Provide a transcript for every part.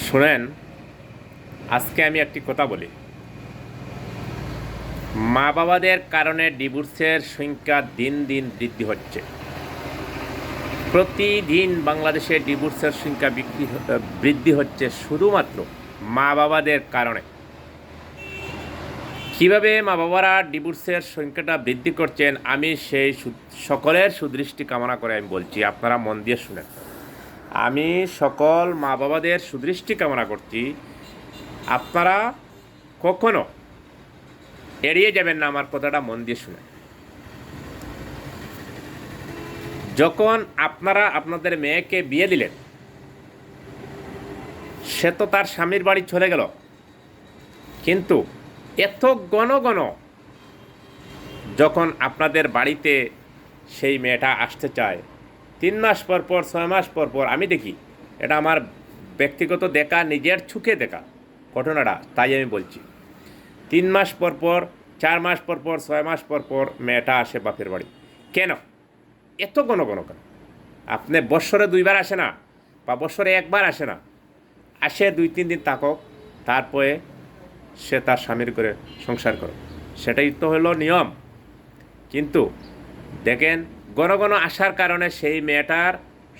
শোনেন, আজকে আমি একটি কথা বলি। মা বাবাদের কারণে ডিভোর্সের সংখ্যা দিন দিন বৃদ্ধি হচ্ছে। প্রতিদিন বাংলাদেশে ডিভোর্সের সংখ্যা বৃদ্ধি হচ্ছে শুধুমাত্র মা বাবাদের কারণে। কিভাবে মা বাবারা ডিভোর্সের সংখ্যাটা বৃদ্ধি করছেন, আমি সেই সকলের সুদৃষ্টি কামনা করে আমি বলছি, আপনারা মন দিয়ে শুনেন। আমি সকল মা বাবাদের সুদৃষ্টি কামনা করছি। আপনারা কখনো এড়িয়ে যাবেন না, আমার কথাটা মন দিয়ে শুনে। যখন আপনারা আপনাদের মেয়েকে বিয়ে দিলেন, সে তো তার স্বামীর বাড়ি চলে গেল, কিন্তু এত ঘন ঘন যখন আপনাদের বাড়িতে সেই মেয়েটা আসতে চায়, 3 মাস পর পর, 6 মাস পর পর, আমি দেখি, এটা আমার ব্যক্তিগত দেখা, নিজের চোখে দেখা ঘটনাটা, তাই আমি বলছি। 3 মাস পর পর, 4 মাস পর পর, 6 মাস পর পর মেয়েটা আসে বাপের বাড়ি। কেন এত ঘন ঘন কেন? আপনি বৎসরে 2 বার আসে না, বা বৎসরে 1 বার আসে না, আসে 2-3 দিন থাকক, তারপরে সে তার স্বামীর করে সংসার করে, সেটাই তো হলো নিয়ম। কিন্তু দেখেন, ঘন ঘন আসার কারণে সেই মেয়েটার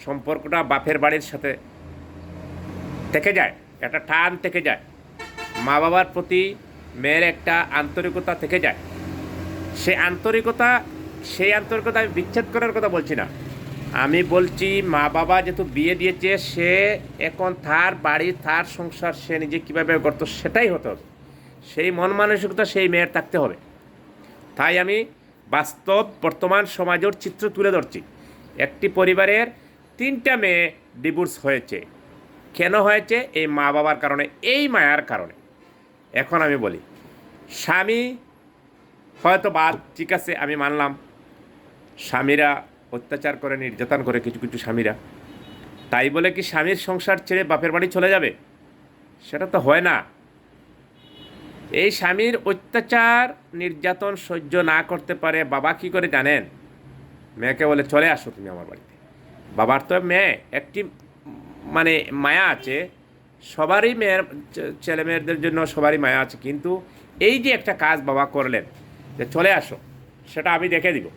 সম্পর্কটা বাপের বাড়ির সাথে থেকে যায়, একটা টান থেকে যায়, মা বাবার প্রতি মেয়ের একটা আন্তরিকতা থেকে যায়। সেই আন্তরিকতা আমি বিচ্ছেদ করার কথা বলছি না। আমি বলছি, মা বাবা যেহেতু বিয়ে দিয়েছে, সে এখন তার বাড়ি, তার সংসার সে নিজে কীভাবে করতো সেটাই হতে হবে। সেই মন মানসিকতা সেই মেয়ের থাকতে হবে। তাই আমি বাস্তব বর্তমান সমাজের চিত্র তুলে ধরছি। একটি পরিবারের 3টা মেয়ে ডিভোর্স হয়েছে। কেন হয়েছে? এই মা বাবার কারণে, এই মায়ার কারণে। এখন আমি বলি, স্বামী হয়তো বাদ, ঠিক আছে, আমি মানলাম, স্বামীরা অত্যাচার করে, নির্যাতন করে কিছু কিছু স্বামীরা, তাই বলে কি স্বামীর সংসার ছেড়ে বাপের বাড়ি চলে যাবে? সেটা তো হয় না। এই স্বামীর অত্যাচার নির্যাতন সহ্য না করতে পারে বাবা কি করে জানেন? মেয়েকে বলে, চলে আসো তুমি আমার বাড়িতে। বাবার তো মেয়ে একটি মানে মায়া আছে, সবারই মেয়ের, ছেলে মেয়েদের জন্য সবারই মায়া আছে, কিন্তু এই যে একটা কাজ বাবা করলেন যে চলে আসো, সেটা আমি দেখে দিব।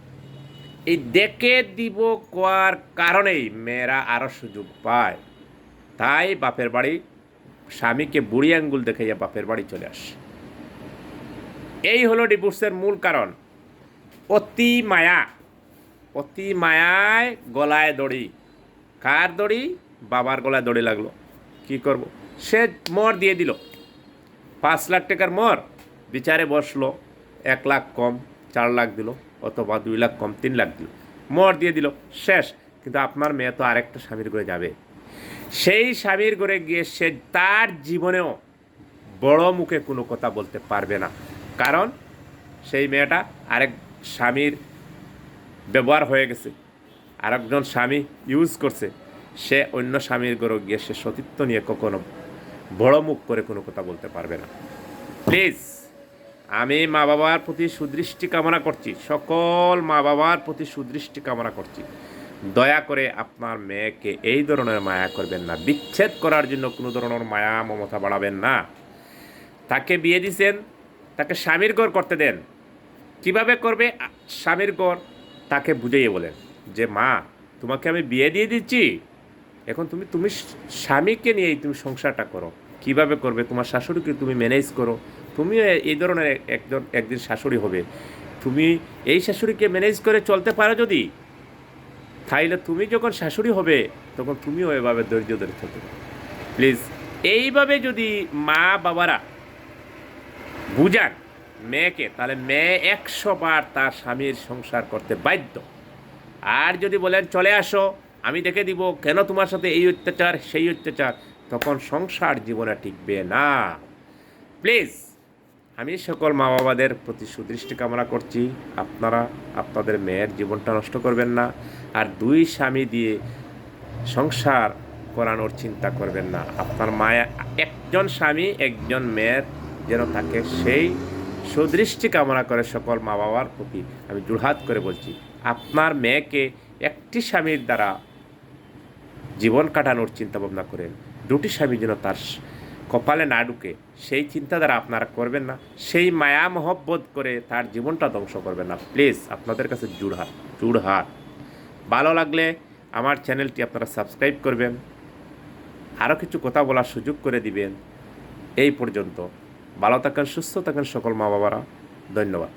এই দেখে দিব কোয়ার কারণেই মেয়েরা আরও সুযোগ পায়। তাই বাপের বাড়ি, স্বামীকে বুড়ি আঙ্গুল দেখাইয়া বাপের বাড়ি চলে আসে। এই হলো ডিভোর্সের মূল কারণ, অতি মায়া। অতি মায়ায় গলায় দড়ি। কার দড়ি? বাবার গলায় দড়ি লাগলো। কি করব? সে মর দিয়ে দিল, 5 লাখ টাকার মর, বিচারে বসলো, 1 লাখ কম 4 লাখ দিল, অথবা 2 লাখ কম 3 লাখ দিল, মর দিয়ে দিল, শেষ। কিন্তু আপনার মেয়ে তো আরেকটা স্বামীর ঘরে যাবে। সেই স্বামীর ঘরে গিয়ে সে তার জীবনেও বড় মুখে কোনো কথা বলতে পারবে না, কারণ সেই মেয়েটা আরেক স্বামীর ব্যবহার হয়ে গেছে, আরেকজন স্বামী ইউজ করছে। সে অন্য স্বামীর ঘরে গিয়ে সে সতীত্ব নিয়ে কখনো বড় মুখ করে কোনো কথা বলতে পারবে না। প্লিজ, আমি মা বাবার প্রতি সুদৃষ্টি কামনা করছি, সকল মা বাবার প্রতি সুদৃষ্টি কামনা করছি, দয়া করে আপনার মেয়েকে এই ধরনের মায়া করবেন না। বিচ্ছেদ করার জন্য কোনো ধরনের মায়া মমতা বাড়াবেন না। তাকে বিয়ে দিয়েছেন, তাকে স্বামীর ঘর করতে দেন। কিভাবে করবে স্বামীর ঘর, তাকে বুঝিয়ে বলেন যে মা, তোমাকে আমি বিয়ে দিয়ে দিচ্ছি, এখন তুমি স্বামীকে নিয়েই তুমি সংসারটা করো। কিভাবে করবে? তোমার শাশুড়িকে তুমি ম্যানেজ করো। তুমিও এই ধরনের একদিন শাশুড়ি হবে। তুমি এই শাশুড়িকে ম্যানেজ করে চলতে পারো যদি, তাইলে তুমি যখন শাশুড়ি হবে তখন তুমিও এভাবে ধৈর্য ধরে চলতে পারো। প্লিজ, এইভাবে যদি মা বাবারা বুঝান মেয়েকে, তাহলে মেয়ে 100 বার তার স্বামীর সংসার করতে বাধ্য। আর যদি বলেন চলে আসো, আমি দেখে দিব কেন তোমার সাথে এই অত্যাচার সেই অত্যাচার, তখন সংসার জীবনে টিকবে না। প্লিজ, আমি সকল মা বাবাদের প্রতি সুদৃষ্টি কামনা করছি, আপনারা আপনাদের মেয়ের জীবনটা নষ্ট করবেন না, আর 2 স্বামী দিয়ে সংসার করানোর চিন্তা করবেন না। আপনার মায়া একজন স্বামী একজন মেয়ের যেন থাকে, সেই সুদৃষ্টি কামনা করে সকল মা বাবার প্রতি আমি জোড়হাত করে বলছি, আপনার মেয়েকে একটি স্বামীর দ্বারা জীবন কাটানোর চিন্তা ভাবনা করেন, দুটি স্বামী যেন তার কপালে না ঢুকে সেই চিন্তাধারা আপনারা করবেন না, সেই মায়া মহব্বত করে তার জীবনটা ধ্বংস করবেন না। প্লিজ আপনাদের কাছে জোড়হাত। ভালো লাগলে আমার চ্যানেলটি আপনারা সাবস্ক্রাইব করবেন, আরও কিছু কথা বলার সুযোগ করে দিবেন। এই পর্যন্ত ভালো থাকেন, সুস্থ থাকেন সকল মা বাবারা। ধন্যবাদ।